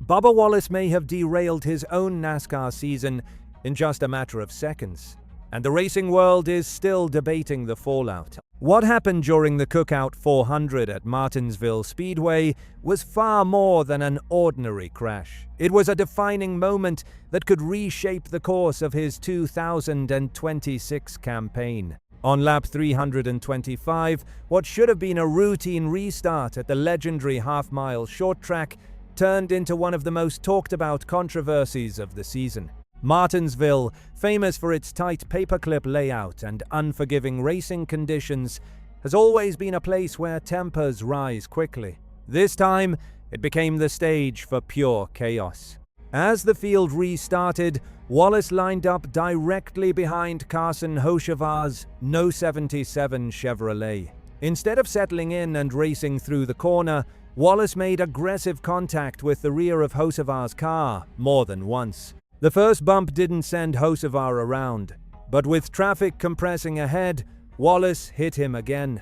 Bubba Wallace may have derailed his own NASCAR season in just a matter of seconds, and the racing world is still debating the fallout. What happened during the Cookout 400 at Martinsville Speedway was far more than an ordinary crash. It was a defining moment that could reshape the course of his 2026 campaign. On lap 325, what should have been a routine restart at the legendary half-mile short track turned into one of the most talked-about controversies of the season. Martinsville, famous for its tight paperclip layout and unforgiving racing conditions, has always been a place where tempers rise quickly. This time, it became the stage for pure chaos. As the field restarted, Wallace lined up directly behind Carson Hocevar's No. 77 Chevrolet. Instead of settling in and racing through the corner, Wallace made aggressive contact with the rear of Hocevar's car more than once. The first bump didn't send Hocevar around, but with traffic compressing ahead, Wallace hit him again.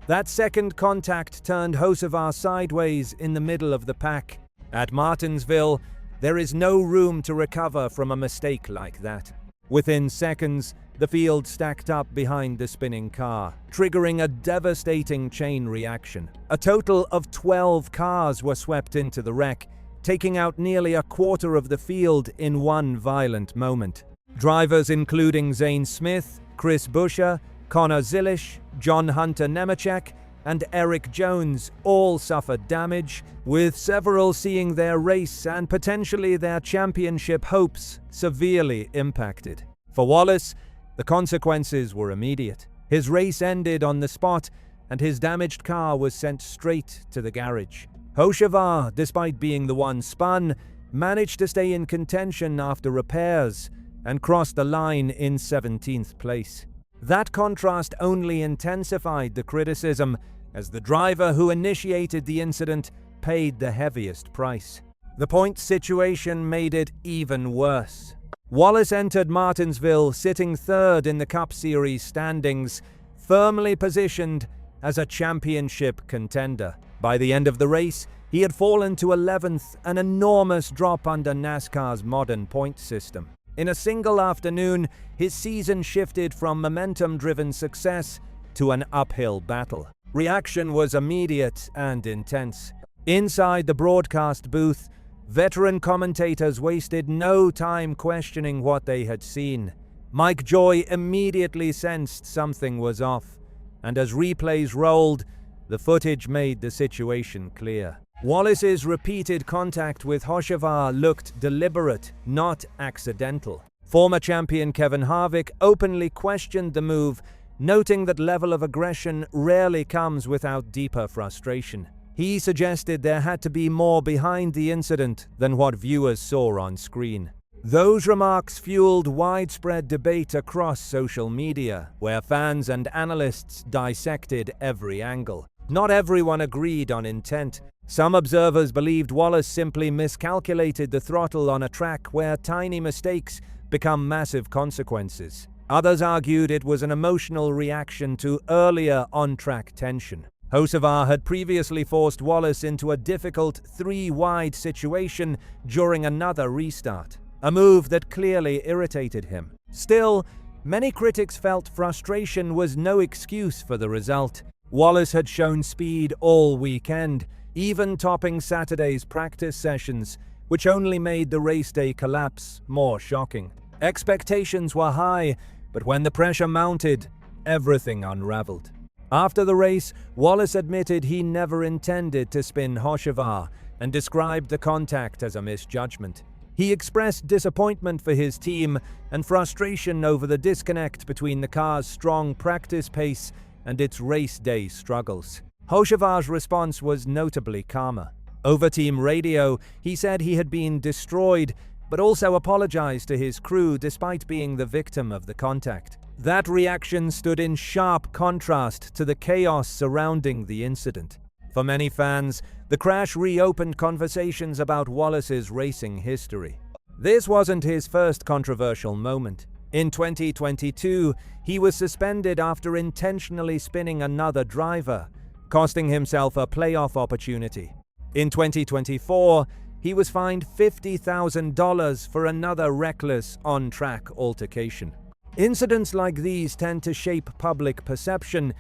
That second contact turned Hocevar sideways in the middle of the pack. At Martinsville, there is no room to recover from a mistake like that. Within seconds, the field stacked up behind the spinning car, triggering a devastating chain reaction. A total of 12 cars were swept into the wreck, taking out nearly a quarter of the field in one violent moment. Drivers including Zane Smith, Chris Buescher, Connor Zilisch, John Hunter Nemechek, and Eric Jones all suffered damage, with several seeing their race and potentially their championship hopes severely impacted. For Wallace, the consequences were immediate. His race ended on the spot, and his damaged car was sent straight to the garage. Hocevar, despite being the one spun, managed to stay in contention after repairs and crossed the line in 17th place. That contrast only intensified the criticism, as the driver who initiated the incident paid the heaviest price. The points situation made it even worse. Wallace entered Martinsville sitting third in the Cup Series standings, firmly positioned as a championship contender. By the end of the race, he had fallen to 11th, an enormous drop under NASCAR's modern point system. In a single afternoon, his season shifted from momentum-driven success to an uphill battle. Reaction was immediate and intense. Inside the broadcast booth, veteran commentators wasted no time questioning what they had seen. Mike Joy immediately sensed something was off, and as replays rolled, the footage made the situation clear. Wallace's repeated contact with Hocevar looked deliberate, not accidental. Former champion Kevin Harvick openly questioned the move, noting that level of aggression rarely comes without deeper frustration. He suggested there had to be more behind the incident than what viewers saw on screen. Those remarks fueled widespread debate across social media, where fans and analysts dissected every angle. Not everyone agreed on intent. Some observers believed Wallace simply miscalculated the throttle on a track where tiny mistakes become massive consequences. Others argued it was an emotional reaction to earlier on-track tension. Hocevar had previously forced Wallace into a difficult three-wide situation during another restart, a move that clearly irritated him. Still, many critics felt frustration was no excuse for the result. Wallace had shown speed all weekend, even topping Saturday's practice sessions, which only made the race day collapse more shocking. Expectations were high, but when the pressure mounted, everything unraveled. After the race, Wallace admitted he never intended to spin Hocevar and described the contact as a misjudgment. He expressed disappointment for his team and frustration over the disconnect between the car's strong practice pace and its race day struggles. Hocevar's response was notably calmer. Over team radio, he said he had been destroyed, but also apologized to his crew despite being the victim of the contact. That reaction stood in sharp contrast to the chaos surrounding the incident. For many fans, the crash reopened conversations about Wallace's racing history. This wasn't his first controversial moment. In 2022, he was suspended after intentionally spinning another driver, costing himself a playoff opportunity. In 2024, he was fined $50,000 for another reckless on-track altercation. Incidents like these tend to shape public perception,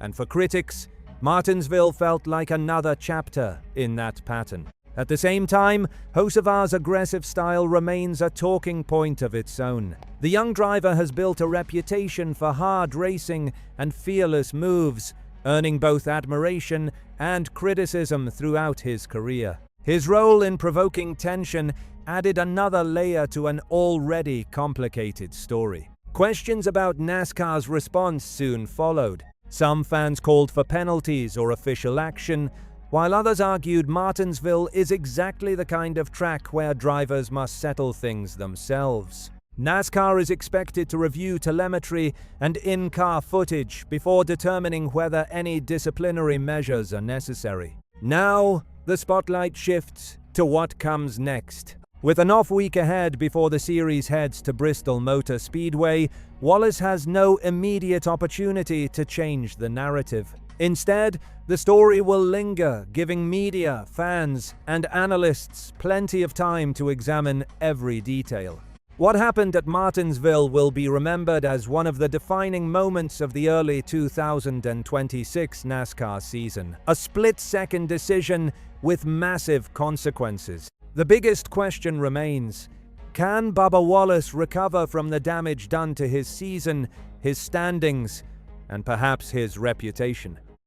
and for critics, Martinsville felt like another chapter in that pattern. At the same time, Hocevar's aggressive style remains a talking point of its own. The young driver has built a reputation for hard racing and fearless moves, earning both admiration and criticism throughout his career. His role in provoking tension added another layer to an already complicated story. Questions about NASCAR's response soon followed. Some fans called for penalties or official action, while others argued Martinsville is exactly the kind of track where drivers must settle things themselves. NASCAR is expected to review telemetry and in-car footage before determining whether any disciplinary measures are necessary. Now, the spotlight shifts to what comes next. With an off week ahead before the series heads to Bristol Motor Speedway, Wallace has no immediate opportunity to change the narrative. Instead, the story will linger, giving media, fans, and analysts plenty of time to examine every detail. What happened at Martinsville will be remembered as one of the defining moments of the early 2026 NASCAR season. A split-second decision with massive consequences. The biggest question remains: can Bubba Wallace recover from the damage done to his season, his standings, and perhaps his reputation?